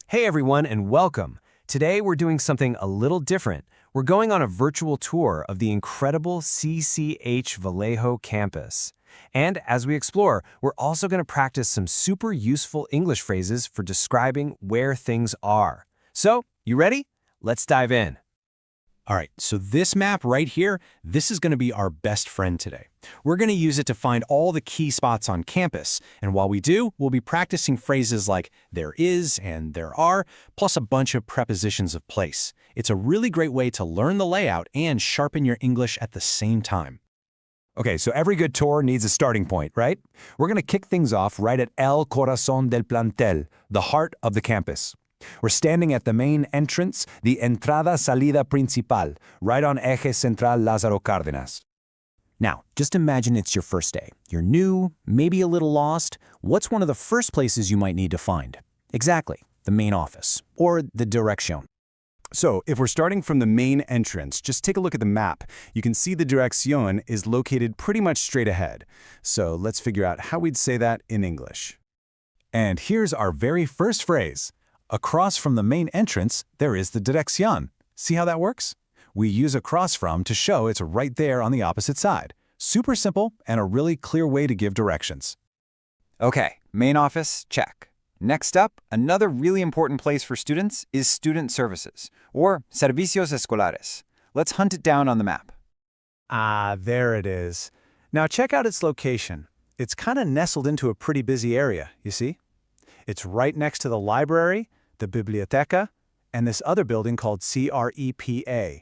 Hey everyone, and welcome. Today we're doing something a little different. We're going on a virtual tour of the incredible CCH Vallejo campus. And as we explore, we're also going to practice some super useful English phrases for describing where things are. So, you ready? Let's dive in. All right, so this map right here, this is going to be our best friend today. We're going to use it to find all the key spots on campus, and while we do, we'll be practicing phrases like there is and there are, plus a bunch of prepositions of place. It's a really great way to learn the layout and sharpen your English at the same time. Okay, so every good tour needs a starting point, right? We're going to kick things off right at El Corazón del Plantel, the heart of the campus. We're standing at the main entrance, the entrada-salida principal, right on Eje Central Lázaro Cárdenas. Now, just imagine it's your first day. You're new, maybe a little lost. What's one of the first places you might need to find? Exactly, the main office, or the direction. So, if we're starting from the main entrance, just take a look at the map. You can see the dirección is located pretty much straight ahead. So, let's figure out how we'd say that in English. And here's our very first phrase. Across from the main entrance, there is the dirección. See how that works? We use across from to show it's right there on the opposite side. Super simple and a really clear way to give directions. Okay, main office, check. Next up, another really important place for students is student services, or servicios escolares. Let's hunt it down on the map. Ah, there it is. Now check out its location. It's kind of nestled into a pretty busy area, you see? It's right next to the library, the biblioteca, and this other building called CREPA.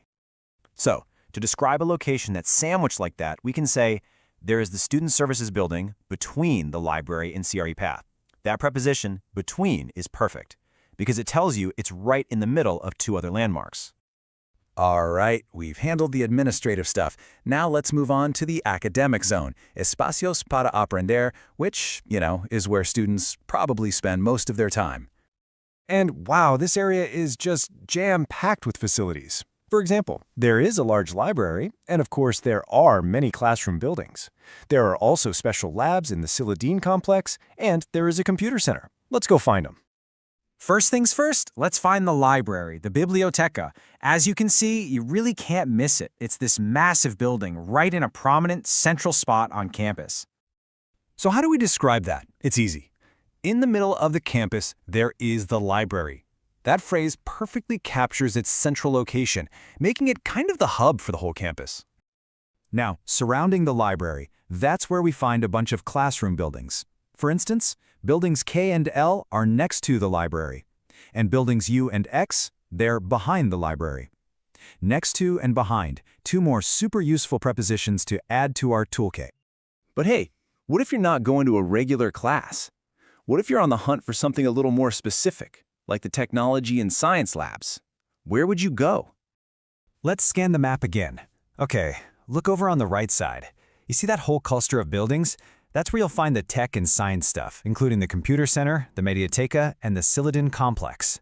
So, to describe a location that's sandwiched like that, we can say, there is the Student Services building between the library and CREPA. That preposition, between, is perfect, because it tells you it's right in the middle of two other landmarks. All right, we've handled the administrative stuff. Now let's move on to the academic zone, espacios para aprender, which, is where students probably spend most of their time. And wow, this area is just jam-packed with facilities. For example, there is a large library, and of course there are many classroom buildings. There are also special labs in the Siladin complex, and there is a computer center. Let's go find them. First things first, let's find the library, the biblioteca. As you can see, you really can't miss it. It's this massive building right in a prominent central spot on campus. So how do we describe that? It's easy. In the middle of the campus, there is the library. That phrase perfectly captures its central location, making it kind of the hub for the whole campus. Now, surrounding the library, that's where we find a bunch of classroom buildings. For instance, buildings K and L are next to the library, and buildings U and X, they're behind the library. Next to and behind, two more super useful prepositions to add to our toolkit. But hey, what if you're not going to a regular class? What if you're on the hunt for something a little more specific, like the technology and science labs? Where would you go? Let's scan the map again. Okay, look over on the right side. You see that whole cluster of buildings? That's where you'll find the tech and science stuff, including the computer center, the Mediateca, and the Siladin complex.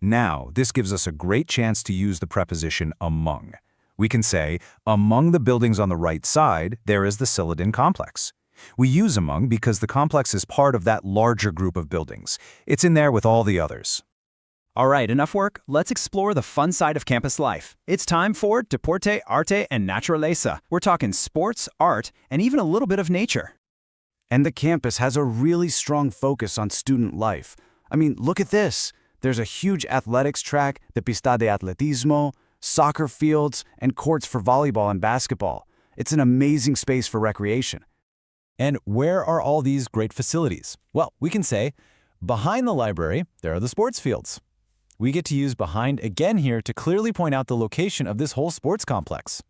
Now, this gives us a great chance to use the preposition among. We can say, among the buildings on the right side, there is the Siladin complex. We use among because the complex is part of that larger group of buildings. It's in there with all the others. All right, enough work. Let's explore the fun side of campus life. It's time for Deporte, Arte, and Naturaleza. We're talking sports, art, and even a little bit of nature. And the campus has a really strong focus on student life. I mean, look at this. There's a huge athletics track, the Pista de Atletismo, soccer fields, and courts for volleyball and basketball. It's an amazing space for recreation. And where are all these great facilities? Well, we can say, behind the library, there are the sports fields. We get to use behind again here to clearly point out the location of this whole sports complex.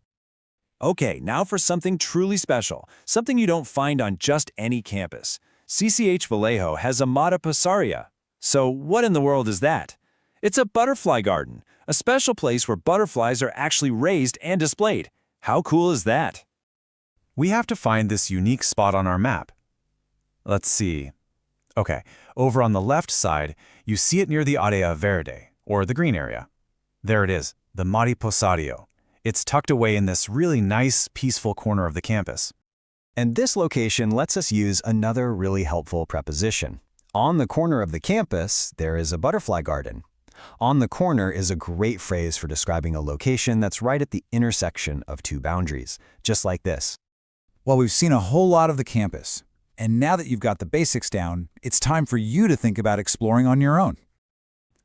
Okay, now for something truly special, something you don't find on just any campus. CCH Vallejo has a Mataposaria. So what in the world is that? It's a butterfly garden, a special place where butterflies are actually raised and displayed. How cool is that? We have to find this unique spot on our map. Let's see. Okay, over on the left side, you see it near the Area Verde, or the green area. There it is, the Mariposario. It's tucked away in this really nice, peaceful corner of the campus. And this location lets us use another really helpful preposition, On the corner of the campus, there is a butterfly garden. On the corner is a great phrase for describing a location that's right at the intersection of two boundaries, just like this. Well, we've seen a whole lot of the campus, and now that you've got the basics down, it's time for you to think about exploring on your own.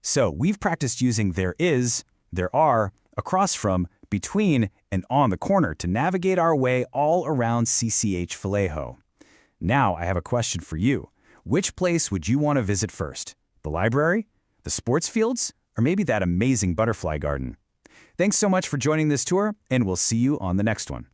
So we've practiced using there is, there are, across from, between, and on the corner to navigate our way all around CCH Vallejo. Now I have a question for you. Which place would you want to visit first? The library? The sports fields? Or maybe that amazing butterfly garden? Thanks so much for joining this tour, and we'll see you on the next one.